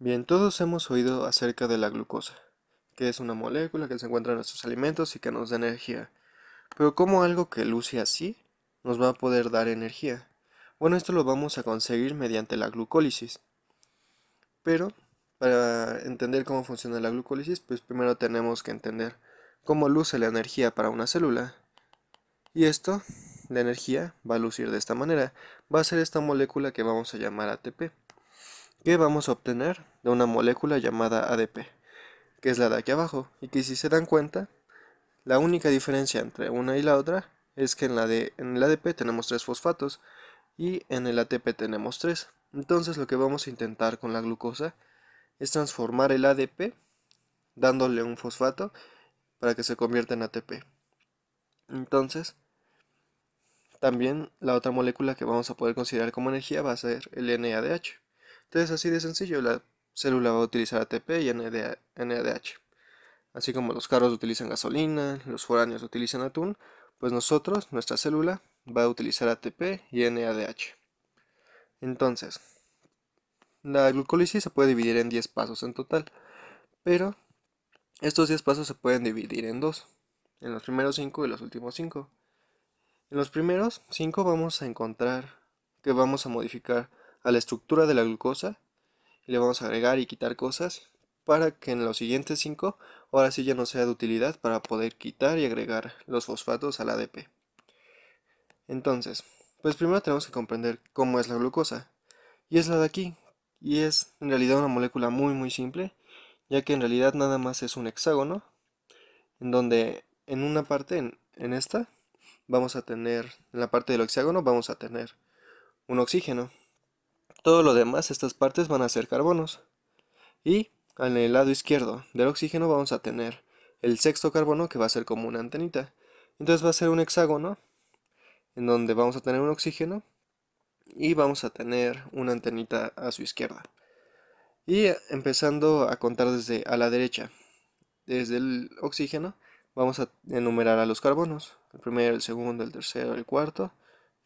Bien, todos hemos oído acerca de la glucosa, que es una molécula que se encuentra en nuestros alimentos y que nos da energía. Pero ¿cómo algo que luce así nos va a poder dar energía? Bueno, esto lo vamos a conseguir mediante la glucólisis. Pero para entender cómo funciona la glucólisis, pues primero tenemos que entender cómo luce la energía para una célula. Y esto, la energía, va a lucir de esta manera. Va a ser esta molécula que vamos a llamar ATP, que vamos a obtener de una molécula llamada ADP, que es la de aquí abajo, y que si se dan cuenta, la única diferencia entre una y la otra es que en el ADP tenemos tres fosfatos y en el ATP tenemos tres. Entonces lo que vamos a intentar con la glucosa es transformar el ADP dándole un fosfato para que se convierta en ATP. Entonces, también la otra molécula que vamos a poder considerar como energía va a ser el NADH. Entonces, así de sencillo, la célula va a utilizar ATP y NADH. Así como los carros utilizan gasolina, los foráneos utilizan atún, pues nosotros, nuestra célula, va a utilizar ATP y NADH. Entonces, la glucólisis se puede dividir en 10 pasos en total, pero estos 10 pasos se pueden dividir en dos, en los primeros 5 y los últimos 5. En los primeros 5 vamos a encontrar que vamos a modificar a la estructura de la glucosa y le vamos a agregar y quitar cosas para que en los siguientes 5 ahora sí ya no sea de utilidad para poder quitar y agregar los fosfatos al ADP. Entonces, pues primero tenemos que comprender cómo es la glucosa, y es la de aquí, y es en realidad una molécula muy simple, ya que en realidad nada más es un hexágono, en donde en una parte, en esta, vamos a tener, en la parte del hexágono vamos a tener un oxígeno. Todo lo demás, estas partes van a ser carbonos. Y en el lado izquierdo del oxígeno vamos a tener el sexto carbono que va a ser como una antenita. Entonces va a ser un hexágono en donde vamos a tener un oxígeno y vamos a tener una antenita a su izquierda. Y empezando a contar desde a la derecha, desde el oxígeno, vamos a enumerar a los carbonos. El primero, el segundo, el tercero, el cuarto,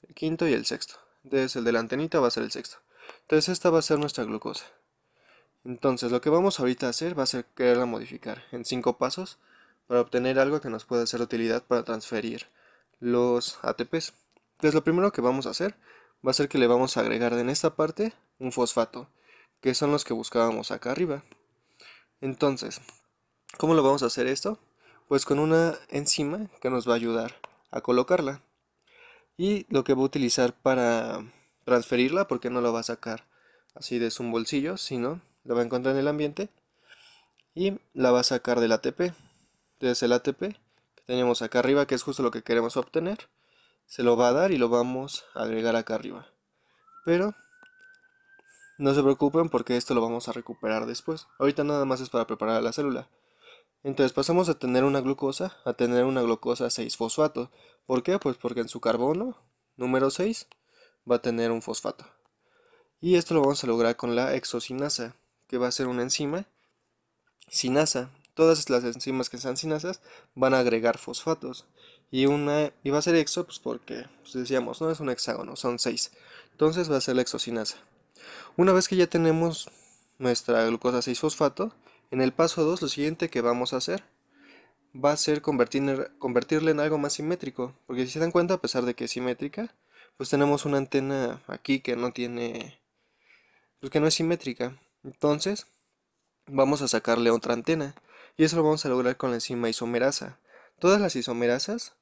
el quinto y el sexto. Entonces el de la antenita va a ser el sexto. Entonces esta va a ser nuestra glucosa. Entonces lo que vamos ahorita a hacer va a ser quererla modificar en 5 pasos para obtener algo que nos pueda ser de utilidad para transferir los ATPs. Entonces lo primero que vamos a hacer va a ser que le vamos a agregar en esta parte un fosfato, que son los que buscábamos acá arriba. Entonces, ¿cómo lo vamos a hacer esto? Pues con una enzima que nos va a ayudar a colocarla. Y lo que va a utilizar para transferirla, porque no lo va a sacar así de su bolsillo, sino la va a encontrar en el ambiente y la va a sacar del ATP. Entonces el ATP que tenemos acá arriba, que es justo lo que queremos obtener, se lo va a dar y lo vamos a agregar acá arriba. Pero no se preocupen porque esto lo vamos a recuperar después. Ahorita nada más es para preparar la célula. Entonces pasamos a tener una glucosa a tener una glucosa 6-fosfato. ¿Por qué? Pues porque en su carbono número 6 va a tener un fosfato. Y esto lo vamos a lograr con la exocinasa, que va a ser una enzima sinasa. Todas las enzimas que sean sinasas van a agregar fosfatos. Y va a ser exo, pues porque pues decíamos, no es un hexágono, son 6. Entonces va a ser la exocinasa. Una vez que ya tenemos nuestra glucosa 6-fosfato, en el paso 2 lo siguiente que vamos a hacer va a ser convertirla en algo más simétrico. Porque si se dan cuenta, a pesar de que es simétrica, pues tenemos una antena aquí que no tiene, pues que no es simétrica. Entonces, vamos a sacarle otra antena. Y eso lo vamos a lograr con la enzima isomerasa. Todas las isomerasas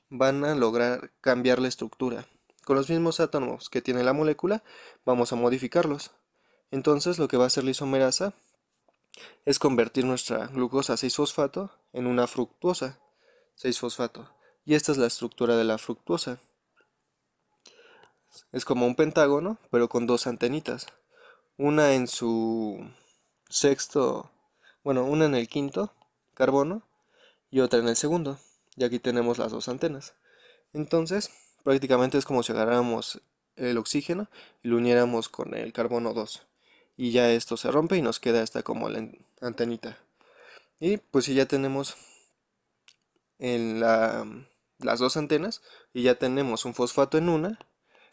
van a lograr cambiar la estructura. Con los mismos átomos que tiene la molécula, vamos a modificarlos. Entonces, lo que va a hacer la isomerasa es convertir nuestra glucosa 6-fosfato en una fructuosa 6-fosfato. Y esta es la estructura de la fructuosa. Es como un pentágono, pero con dos antenitas. Una en su sexto, bueno, una en el quinto carbono y otra en el segundo. Y aquí tenemos las dos antenas. Entonces, prácticamente es como si agarráramos el oxígeno y lo uniéramos con el carbono 2. Y ya esto se rompe y nos queda esta como la antenita. Y pues si ya tenemos en las dos antenas y ya tenemos un fosfato en una,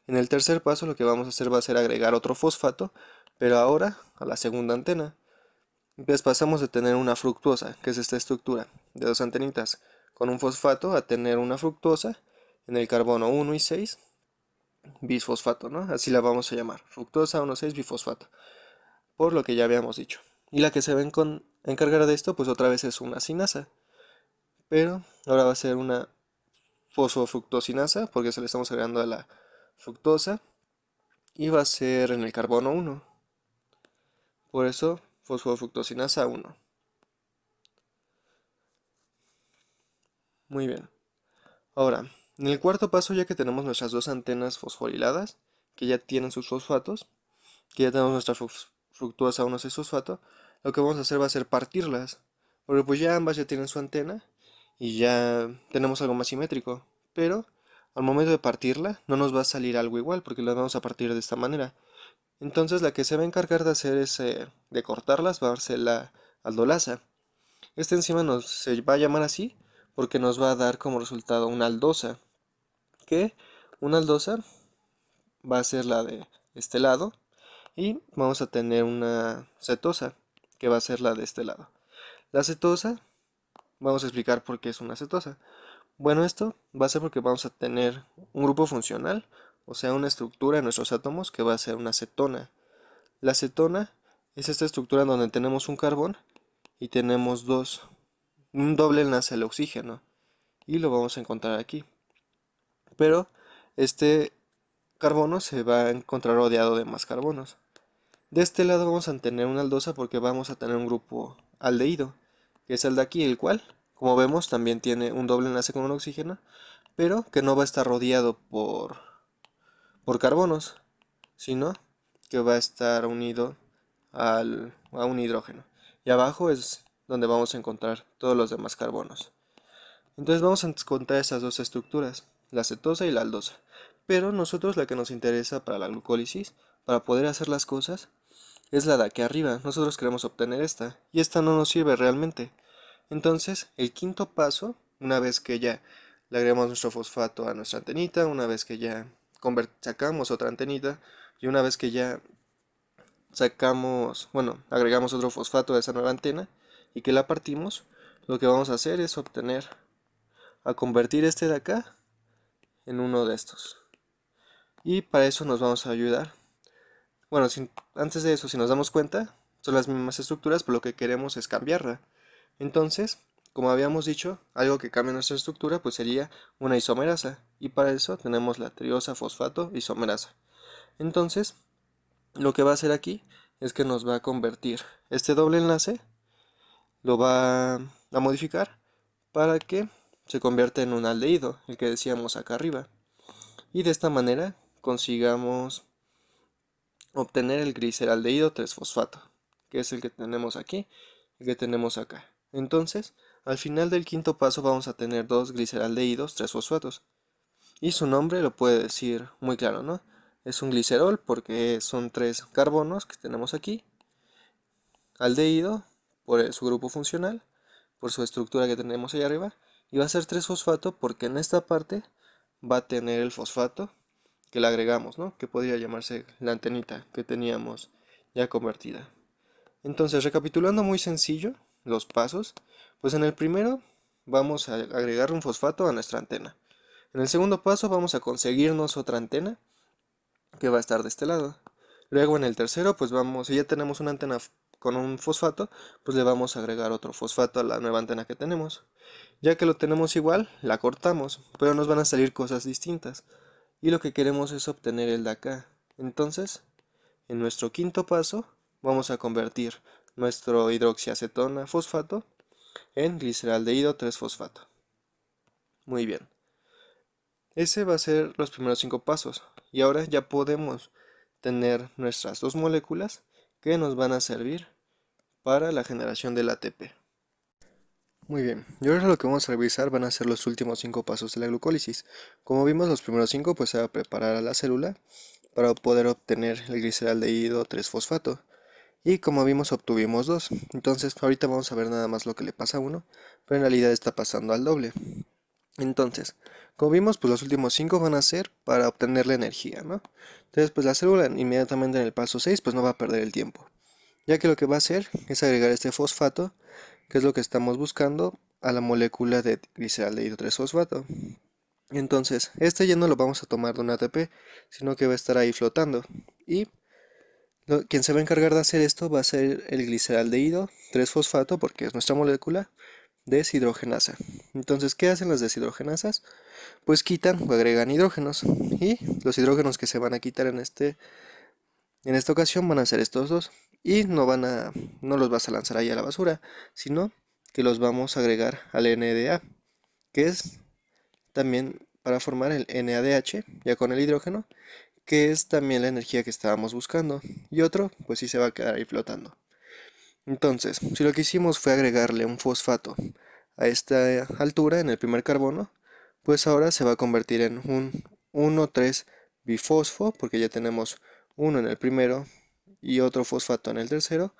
en el tercer paso lo que vamos a hacer va a ser agregar otro fosfato Pero ahora a la segunda antena. Entonces pasamos de tener una fructuosa, que es esta estructura de dos antenitas con un fosfato, a tener una fructuosa en el carbono 1 y 6 bisfosfato, ¿no? Así la vamos a llamar, fructosa 1,6 bifosfato, por lo que ya habíamos dicho. Y la que se va a encargar de esto, pues otra vez es una sinasa, pero ahora va a ser una fosfofructosinasa, porque se le estamos agregando a la fructosa, y va a ser en el carbono 1, por eso fosfofructosinasa 1. Muy bien. Ahora, en el cuarto paso, ya que tenemos nuestras dos antenas fosforiladas, que ya tienen sus fosfatos, que ya tenemos nuestra fructuosa 1,6 fosfato, lo que vamos a hacer va a ser partirlas, porque pues ya ambas ya tienen su antena y ya tenemos algo más simétrico, pero al momento de partirla no nos va a salir algo igual, porque las vamos a partir de esta manera. Entonces la que se va a encargar de hacer de cortarlas va a ser la aldolasa. Esta enzima se va a llamar así porque nos va a dar como resultado una aldosa, que una aldosa va a ser la de este lado y vamos a tener una cetosa que va a ser la de este lado. La cetosa, vamos a explicar por qué es una cetosa. Bueno, esto va a ser porque vamos a tener un grupo funcional, o sea, una estructura en nuestros átomos que va a ser una cetona. La cetona es esta estructura donde tenemos un carbón y tenemos un doble enlace al oxígeno, y lo vamos a encontrar aquí. Pero este carbono se va a encontrar rodeado de más carbonos. De este lado vamos a tener una aldosa porque vamos a tener un grupo aldehído, que es el de aquí, el cual, como vemos, también tiene un doble enlace con un oxígeno, pero que no va a estar rodeado por carbonos, sino que va a estar unido a un hidrógeno. Y abajo es donde vamos a encontrar todos los demás carbonos. Entonces vamos a encontrar esas dos estructuras, la cetosa y la aldosa. Pero nosotros la que nos interesa para la glucólisis, para poder hacer las cosas, es la de aquí arriba. Nosotros queremos obtener esta, y esta no nos sirve realmente. Entonces, el quinto paso, una vez que ya le agregamos nuestro fosfato a nuestra antenita, una vez que ya sacamos otra antenita, y una vez que ya agregamos otro fosfato a esa nueva antena, y que la partimos, lo que vamos a hacer es a convertir este de acá en uno de estos. Y para eso nos vamos a ayudar. Bueno, antes de eso, si nos damos cuenta, son las mismas estructuras, pero lo que queremos es cambiarla. Entonces, como habíamos dicho, algo que cambia nuestra estructura pues sería una isomerasa. Y para eso tenemos la triosa fosfato isomerasa. Entonces, lo que va a hacer aquí es que nos va a convertir este doble enlace, lo va a modificar para que se convierta en un aldehído, el que decíamos acá arriba. Y de esta manera consigamos obtener el gliceraldehído 3-fosfato, que es el que tenemos aquí y que tenemos acá. Entonces, al final del quinto paso vamos a tener dos gliceraldehídos 3-fosfatos. Y su nombre lo puede decir muy claro, ¿no? Es un glicerol porque son tres carbonos que tenemos aquí, aldehído por su grupo funcional, por su estructura que tenemos ahí arriba, y va a ser 3-fosfato porque en esta parte va a tener el fosfato que le agregamos, ¿no? Que podría llamarse la antenita que teníamos ya convertida. Entonces, recapitulando muy sencillo los pasos, pues en el primero vamos a agregar un fosfato a nuestra antena. En el segundo paso vamos a conseguirnos otra antena que va a estar de este lado. Luego en el tercero, pues si ya tenemos una antena con un fosfato, pues le vamos a agregar otro fosfato a la nueva antena que tenemos. Ya que lo tenemos igual, la cortamos, pero nos van a salir cosas distintas. Y lo que queremos es obtener el de acá. Entonces, en nuestro quinto paso, vamos a convertir nuestro hidroxiacetona fosfato en gliceraldehído 3-fosfato. Muy bien. Ese va a ser los primeros 5 pasos. Y ahora ya podemos tener nuestras dos moléculas que nos van a servir para la generación del ATP. Muy bien, y ahora lo que vamos a revisar van a ser los últimos 5 pasos de la glucólisis. Como vimos, los primeros 5 pues se va a preparar a la célula para poder obtener el gliceraldehído 3-fosfato. Y como vimos obtuvimos 2. Entonces ahorita vamos a ver nada más lo que le pasa a uno, pero en realidad está pasando al doble. Entonces, como vimos, pues los últimos 5 van a ser para obtener la energía, ¿no? Entonces, pues la célula inmediatamente en el paso 6 pues no va a perder el tiempo, ya que lo que va a hacer es agregar este fosfato, que es lo que estamos buscando, a la molécula de gliceraldehído 3-fosfato. Entonces, este ya no lo vamos a tomar de un ATP, sino que va a estar ahí flotando. Y quien se va a encargar de hacer esto va a ser el gliceraldehído 3-fosfato, porque es nuestra molécula deshidrogenasa. Entonces, ¿qué hacen las deshidrogenasas? Pues quitan o agregan hidrógenos. Y los hidrógenos que se van a quitar en esta ocasión van a ser estos dos. Y no los vas a lanzar ahí a la basura, sino que los vamos a agregar al NADH, que es también para formar el NADH, ya con el hidrógeno, que es también la energía que estábamos buscando. Y otro, pues sí se va a quedar ahí flotando. Entonces, si lo que hicimos fue agregarle un fosfato a esta altura en el primer carbono, pues ahora se va a convertir en un 1,3 bifosfo, porque ya tenemos uno en el primero y otro fosfato en el tercero,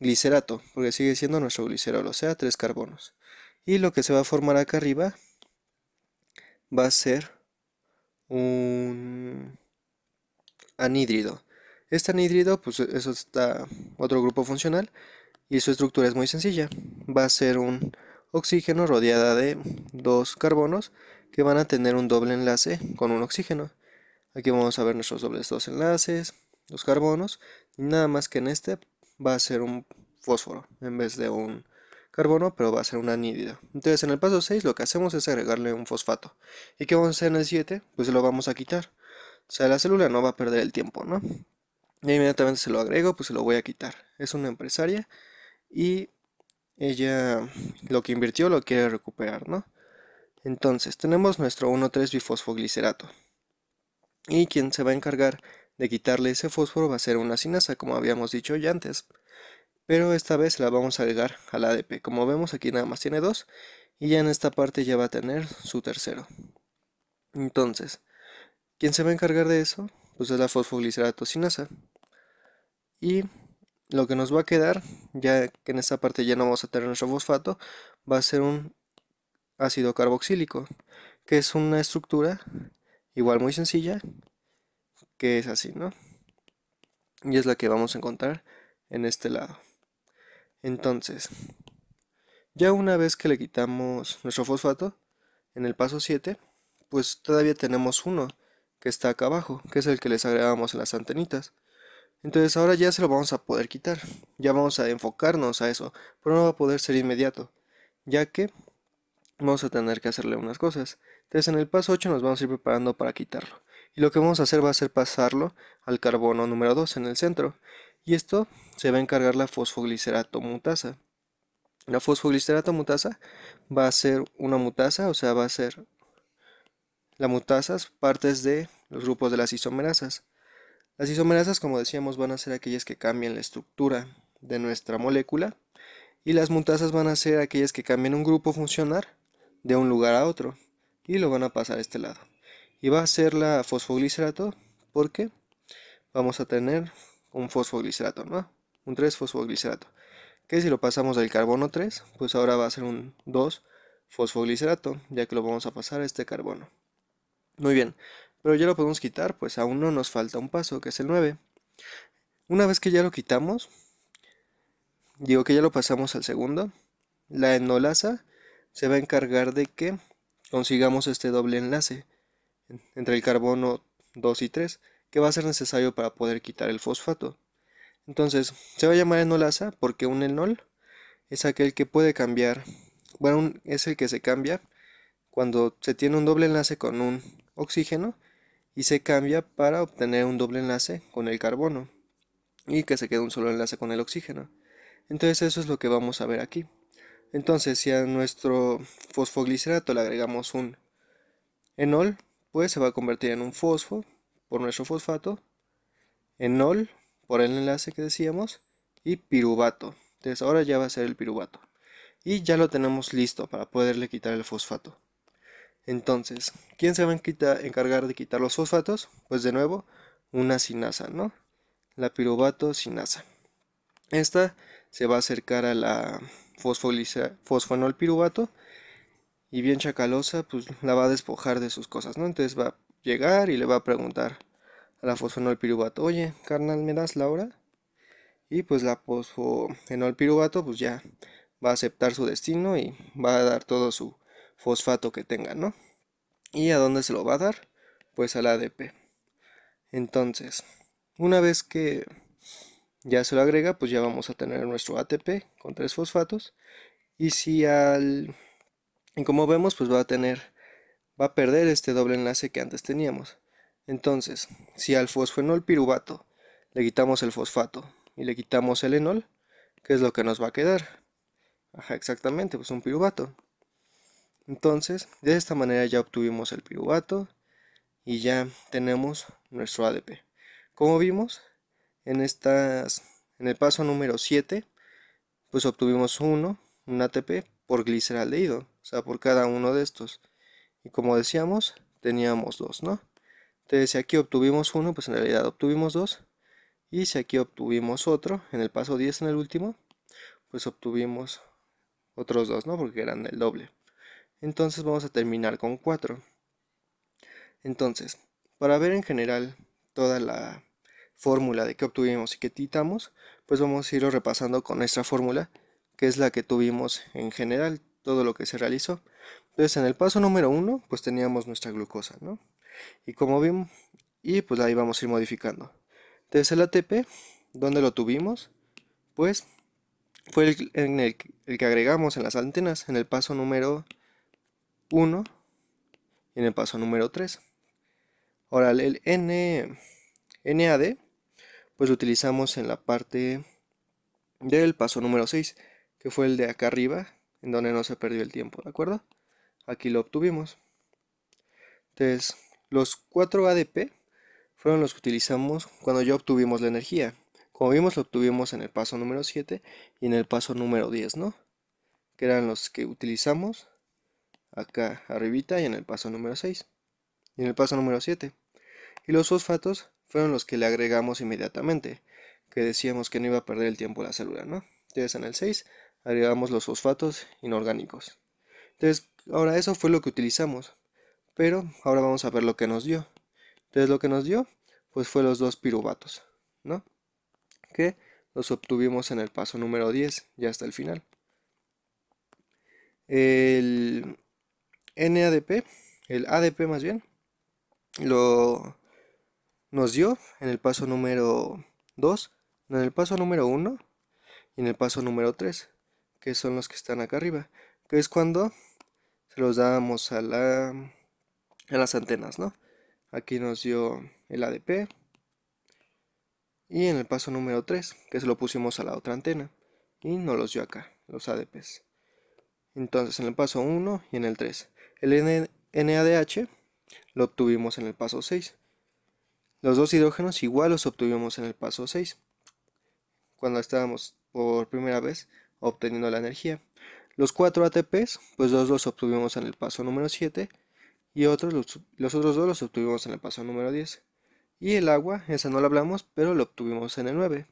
glicerato, porque sigue siendo nuestro glicerol, o sea, 3 carbonos. Y lo que se va a formar acá arriba va a ser un anhídrido. Este anhídrido, pues eso está otro grupo funcional y su estructura es muy sencilla. Va a ser un oxígeno rodeada de dos carbonos que van a tener un doble enlace con un oxígeno. Aquí vamos a ver nuestros dobles dos enlaces, dos carbonos, y nada más que en este va a ser un fósforo en vez de un carbono, pero va a ser un anhídrido. Entonces en el paso 6 lo que hacemos es agregarle un fosfato. ¿Y qué vamos a hacer en el 7? Pues lo vamos a quitar. O sea, la célula no va a perder el tiempo, ¿no? Y inmediatamente se lo agrego, pues se lo voy a quitar. Es una empresaria y ella lo que invirtió lo quiere recuperar, ¿no? Entonces tenemos nuestro 1,3-bifosfoglicerato. Y quien se va a encargar de quitarle ese fósforo va a ser una sinasa, como habíamos dicho ya antes. Pero esta vez la vamos a agregar al ADP. Como vemos aquí nada más tiene dos. Y ya en esta parte ya va a tener su tercero. Entonces, ¿quién se va a encargar de eso? Pues es la fosfoglicerato sinasa. Y lo que nos va a quedar, ya que en esta parte ya no vamos a tener nuestro fosfato, va a ser un ácido carboxílico, que es una estructura igual muy sencilla, que es así, ¿no? Y es la que vamos a encontrar en este lado. Entonces, ya una vez que le quitamos nuestro fosfato, en el paso 7, pues todavía tenemos uno que está acá abajo, que es el que les agregamos en las antenitas. Entonces ahora ya se lo vamos a poder quitar, ya vamos a enfocarnos a eso, pero no va a poder ser inmediato, ya que vamos a tener que hacerle unas cosas. Entonces en el paso 8 nos vamos a ir preparando para quitarlo. Y lo que vamos a hacer va a ser pasarlo al carbono número 2 en el centro. Y esto se va a encargar la fosfoglicerato mutasa. La fosfoglicerato mutasa va a ser una mutasa, o sea, va a ser las mutasas partes de los grupos de las isomerasas. Las isomerasas, como decíamos, van a ser aquellas que cambian la estructura de nuestra molécula. Y las mutasas van a ser aquellas que cambian un grupo funcional de un lugar a otro y lo van a pasar a este lado. Y va a ser la fosfoglicerato porque vamos a tener un fosfoglicerato, ¿no? Un 3-fosfoglicerato. Que si lo pasamos del carbono 3, pues ahora va a ser un 2-fosfoglicerato, ya que lo vamos a pasar a este carbono. Muy bien, pero ya lo podemos quitar, pues aún no nos falta un paso, que es el 9. Una vez que ya lo quitamos, digo que ya lo pasamos al segundo, la enolasa se va a encargar de que consigamos este doble enlace entre el carbono 2 y 3, que va a ser necesario para poder quitar el fosfato. Entonces, se va a llamar enolasa porque un enol es aquel que puede cambiar, bueno, es el que se cambia cuando se tiene un doble enlace con un oxígeno y se cambia para obtener un doble enlace con el carbono y que se quede un solo enlace con el oxígeno. Entonces eso es lo que vamos a ver aquí. Entonces, si a nuestro fosfoglicerato le agregamos un enol, pues se va a convertir en un fosfo por nuestro fosfato, enol por el enlace que decíamos y piruvato. Entonces ahora ya va a ser el piruvato. Y ya lo tenemos listo para poderle quitar el fosfato. Entonces, ¿quién se va a encargar de quitar los fosfatos? Pues de nuevo, una sinasa, ¿no? La piruvato sinasa. Esta se va a acercar a la fosfoenol piruvato y bien chacalosa, pues la va a despojar de sus cosas, ¿no? Entonces va a llegar y le va a preguntar a la fosfenolpiruvato, oye, carnal, ¿me das la hora? Y pues la fosfenolpiruvato pues ya va a aceptar su destino y va a dar todo su fosfato que tenga, ¿no? ¿Y a dónde se lo va a dar? Pues al ADP. Entonces, una vez que ya se lo agrega, pues ya vamos a tener nuestro ATP con 3 fosfatos. Y si al... Y como vemos, pues va a perder este doble enlace que antes teníamos. Entonces, si al fosfenolpiruvato le quitamos el fosfato y le quitamos el enol, ¿qué es lo que nos va a quedar? Ajá, exactamente, pues un piruvato. Entonces, de esta manera ya obtuvimos el piruvato y ya tenemos nuestro ADP. Como vimos, en el paso número 7, pues obtuvimos un ATP por gliceraldehído, o sea, por cada uno de estos. Y como decíamos, teníamos dos, ¿no? Entonces, si aquí obtuvimos uno, pues en realidad obtuvimos dos. Y si aquí obtuvimos otro, en el paso 10 en el último, pues obtuvimos otros dos, ¿no? Porque eran el doble. Entonces vamos a terminar con 4. Entonces, para ver en general toda la fórmula de que obtuvimos y que quitamos, pues vamos a irlo repasando con nuestra fórmula, que es la que tuvimos en general, todo lo que se realizó. Entonces, en el paso número 1, pues teníamos nuestra glucosa, ¿no? Y como vimos, y pues ahí vamos a ir modificando. Entonces, el ATP, ¿dónde lo tuvimos? Pues fue el que agregamos en las antenas, en el paso número 1 y en el paso número 3. Ahora, el NAD, pues lo utilizamos en la parte del paso número 6, que fue el de acá arriba, en donde no se perdió el tiempo, ¿de acuerdo? Aquí lo obtuvimos. Entonces, los 4 ADP fueron los que utilizamos cuando ya obtuvimos la energía. Como vimos, lo obtuvimos en el paso número 7 y en el paso número 10, ¿no? Que eran los que utilizamos acá arribita y en el paso número 6 y en el paso número 7. Y los fosfatos fueron los que le agregamos inmediatamente, que decíamos que no iba a perder el tiempo la célula, ¿no? Entonces en el 6 agregamos los fosfatos inorgánicos. Entonces, ahora eso fue lo que utilizamos, pero ahora vamos a ver lo que nos dio. Entonces lo que nos dio, pues fue los dos piruvatos, ¿no? Que los obtuvimos en el paso número 10, ya hasta el final. El NADP, el ADP más bien, lo nos dio en el paso número 2, en el paso número 1 y en el paso número 3, que son los que están acá arriba, que es cuando se los dábamos a las antenas, ¿no? Aquí nos dio el ADP y en el paso número 3, que se lo pusimos a la otra antena y nos los dio acá, los ADPs. Entonces en el paso 1 y en el 3. El NADH lo obtuvimos en el paso 6. Los dos hidrógenos igual los obtuvimos en el paso 6, cuando estábamos por primera vez obteniendo la energía. Los 4 ATPs, pues dos los obtuvimos en el paso número 7 y los otros dos los obtuvimos en el paso número 10. Y el agua, esa no la hablamos, pero lo obtuvimos en el 9,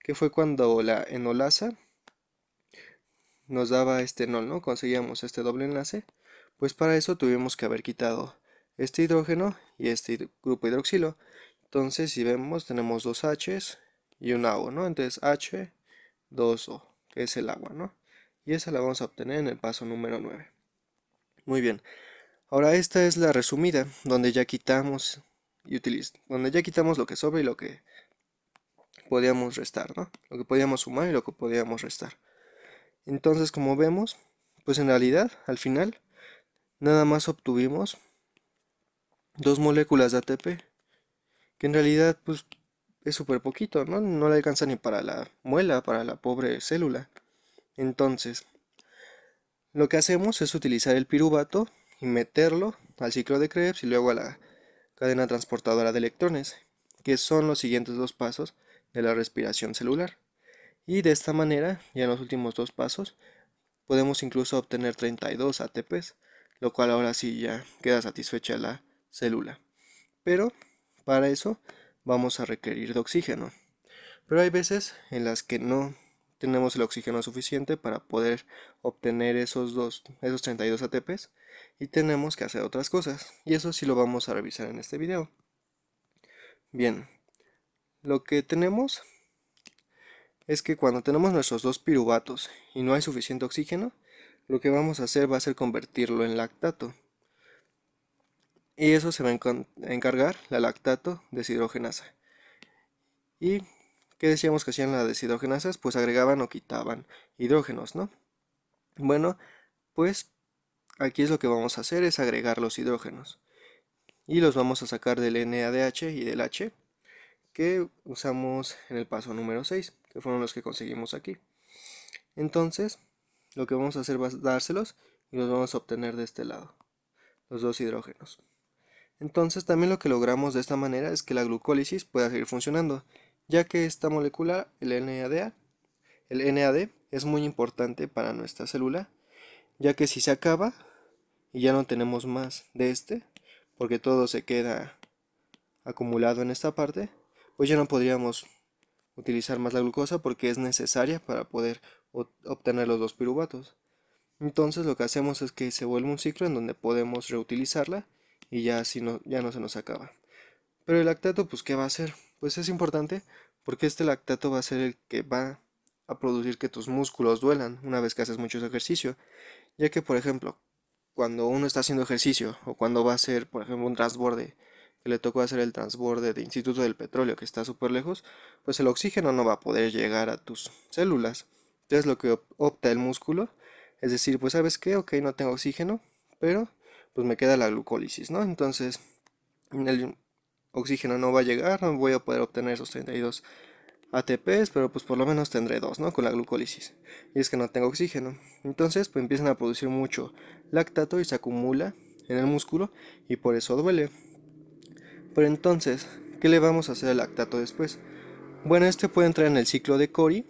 que fue cuando la enolasa nos daba este enol, ¿no? Conseguíamos este doble enlace, pues para eso tuvimos que haber quitado este hidrógeno y este grupo hidroxilo. Entonces, si vemos, tenemos dos H's y un O, ¿no? Entonces H2O, que es el agua, ¿no? Y esa la vamos a obtener en el paso número 9. Muy bien. Ahora esta es la resumida, donde ya quitamos donde ya quitamos lo que sobra y lo que podíamos restar, ¿no? Lo que podíamos sumar y lo que podíamos restar. Entonces, como vemos, pues en realidad, al final, nada más obtuvimos dos moléculas de ATP, que en realidad, pues, es súper poquito, ¿no? No le alcanza ni para la muela, para la pobre célula. Entonces, lo que hacemos es utilizar el piruvato y meterlo al ciclo de Krebs y luego a la cadena transportadora de electrones, que son los siguientes dos pasos de la respiración celular. Y de esta manera, ya en los últimos dos pasos, podemos incluso obtener 32 ATPs, lo cual ahora sí ya queda satisfecha la célula. Pero para eso vamos a requerir de oxígeno. Pero hay veces en las que no tenemos el oxígeno suficiente para poder obtener esos 32 ATPs y tenemos que hacer otras cosas. Y eso sí lo vamos a revisar en este video. Bien, lo que tenemos es que cuando tenemos nuestros dos piruvatos y no hay suficiente oxígeno, lo que vamos a hacer va a ser convertirlo en lactato. Y eso se va a encargar la lactato deshidrogenasa. ¿Y qué decíamos que hacían las deshidrogenasas? Pues agregaban o quitaban hidrógenos, ¿no? Bueno, pues aquí es lo que vamos a hacer, es agregar los hidrógenos. Y los vamos a sacar del NADH y del H que usamos en el paso número 6, que fueron los que conseguimos aquí. Entonces, lo que vamos a hacer va a dárselos y los vamos a obtener de este lado, los dos hidrógenos. Entonces, también lo que logramos de esta manera es que la glucólisis pueda seguir funcionando, ya que esta molécula, el NAD, es muy importante para nuestra célula, ya que si se acaba y ya no tenemos más de este, porque todo se queda acumulado en esta parte, pues ya no podríamos utilizar más la glucosa porque es necesaria para poder obtener los dos piruvatos. Entonces lo que hacemos es que se vuelve un ciclo en donde podemos reutilizarla y ya así no, ya no se nos acaba. Pero el lactato, pues ¿qué va a hacer? Pues es importante porque este lactato va a ser el que va a producir que tus músculos duelan una vez que haces mucho ejercicio, ya que por ejemplo, cuando uno está haciendo ejercicio o cuando va a hacer, por ejemplo, un transborde, que le tocó hacer el transborde de Instituto del Petróleo que está súper lejos, pues el oxígeno no va a poder llegar a tus células. Entonces lo que opta el músculo es decir, pues sabes qué, ok, no tengo oxígeno, pero pues me queda la glucólisis, ¿no? Entonces el oxígeno no va a llegar, no voy a poder obtener esos 32 ATPs, pero pues por lo menos tendré dos, ¿no? Con la glucólisis. Y es que no tengo oxígeno. Entonces, pues empiezan a producir mucho lactato y se acumula en el músculo y por eso duele. Pero entonces, ¿qué le vamos a hacer al lactato después? Bueno, este puede entrar en el ciclo de Cori,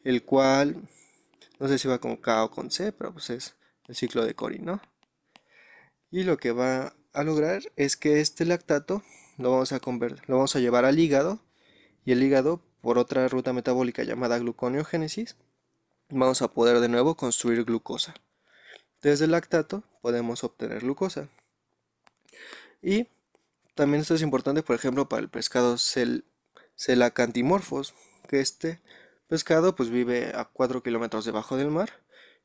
el cual, no sé si va con K o con C, pero pues es el ciclo de Cori, ¿no? Y lo que va a lograr es que este lactato lo vamos a llevar al hígado y el hígado, por otra ruta metabólica llamada gluconeogénesis, vamos a poder de nuevo construir glucosa. Desde el lactato podemos obtener glucosa. Y también esto es importante, por ejemplo, para el pescado Celacanthimorphos, que este pescado pues vive a 4 kilómetros debajo del mar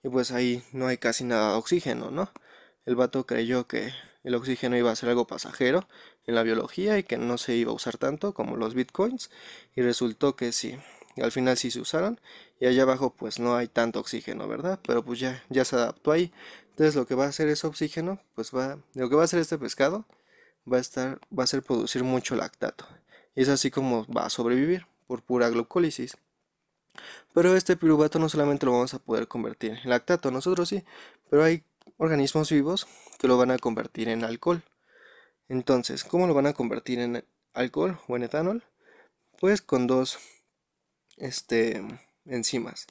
y pues ahí no hay casi nada de oxígeno, ¿no? El vato creyó que el oxígeno iba a ser algo pasajero en la biología y que no se iba a usar tanto como los bitcoins y resultó que sí, al final sí se usaron y allá abajo pues no hay tanto oxígeno, ¿verdad? Pero pues ya se adaptó ahí. Entonces lo que va a hacer ese oxígeno, lo que va a hacer este pescado va a ser producir mucho lactato. Y es así como va a sobrevivir por pura glucólisis. Pero este piruvato no solamente lo vamos a poder convertir en lactato, nosotros sí, pero hay organismos vivos que lo van a convertir en alcohol. Entonces, ¿cómo lo van a convertir en alcohol o en etanol? Pues con dos este, enzimas.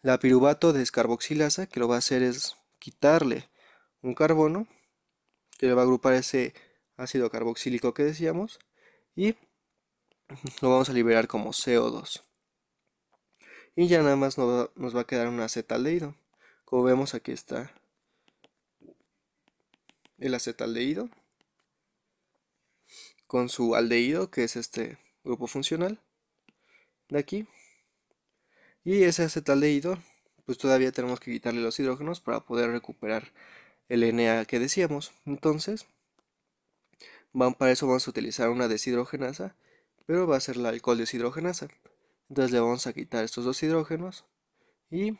La piruvato descarboxilasa, que lo va a hacer es quitarle un carbono, que le va a agrupar ese ácido carboxílico que decíamos, y lo vamos a liberar como CO2. Y ya nada más nos va a quedar un acetaldehído. Como vemos aquí está el acetaldehído con su aldehído, que es este grupo funcional de aquí. Y ese acetaldehído, pues todavía tenemos que quitarle los hidrógenos para poder recuperar el Na que decíamos. Entonces, para eso vamos a utilizar una deshidrogenasa, pero va a ser la alcohol deshidrogenasa. Entonces le vamos a quitar estos dos hidrógenos y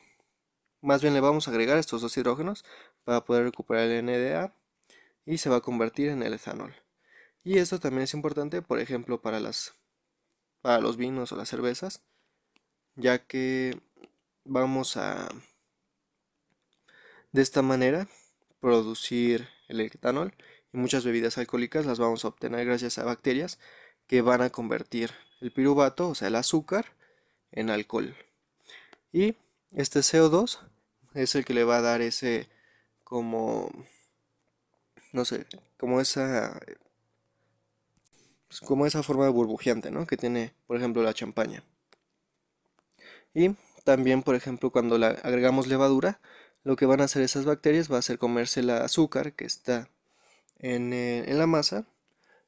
más bien le vamos a agregar estos dos hidrógenos para poder recuperar el NDA y se va a convertir en el etanol. Y esto también es importante, por ejemplo, para los vinos o las cervezas, ya que vamos a de esta manera producir el etanol y muchas bebidas alcohólicas las vamos a obtener gracias a bacterias que van a convertir el piruvato, o sea, el azúcar, en alcohol. Y este CO2 es el que le va a dar ese como, no sé, como esa forma burbujeante, ¿no? Que tiene, por ejemplo, la champaña. Y también, por ejemplo, cuando agregamos levadura, lo que van a hacer esas bacterias va a ser comerse el azúcar que está en la masa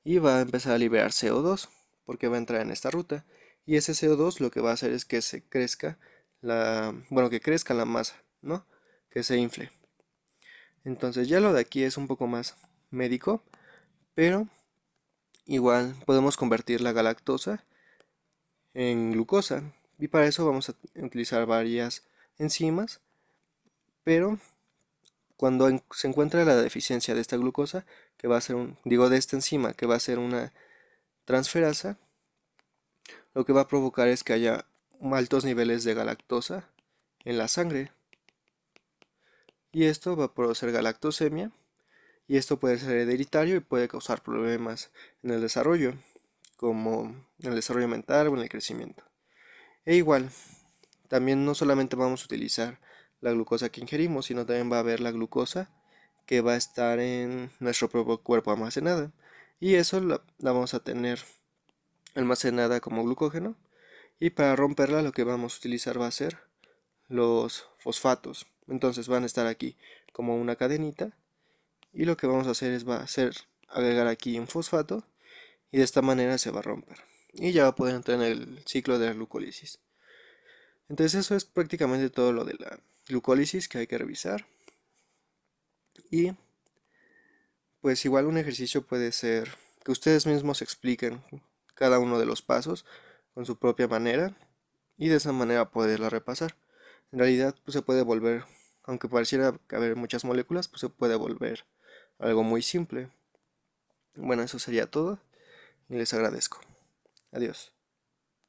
y va a empezar a liberar CO2 porque va a entrar en esta ruta. Y ese CO2 lo que va a hacer es que se crezca bueno, que crezca la masa, ¿no? Que se infle. Entonces ya lo de aquí es un poco más médico, pero igual podemos convertir la galactosa en glucosa. Y para eso vamos a utilizar varias enzimas, pero cuando se encuentra la deficiencia de esta glucosa, que va a ser de esta enzima, que va a ser una transferasa, lo que va a provocar es que haya altos niveles de galactosa en la sangre. Y esto va a producir galactosemia, y esto puede ser hereditario y puede causar problemas en el desarrollo, como en el desarrollo mental o en el crecimiento. E igual, también no solamente vamos a utilizar la glucosa que ingerimos, sino también va a haber la glucosa que va a estar en nuestro propio cuerpo almacenada. Y eso la vamos a tener almacenada como glucógeno. Y para romperla lo que vamos a utilizar va a ser los fosfatos. Entonces van a estar aquí como una cadenita. Y lo que vamos a hacer es va a ser agregar aquí un fosfato. Y de esta manera se va a romper. Y ya va a poder entrar en el ciclo de la glucólisis. Entonces eso es prácticamente todo lo de la glucólisis que hay que revisar. Y pues igual un ejercicio puede ser que ustedes mismos expliquen cada uno de los pasos con su propia manera y de esa manera poderla repasar. En realidad pues se puede volver, aunque pareciera haber muchas moléculas, pues se puede volver algo muy simple. Bueno, eso sería todo y les agradezco. Adiós.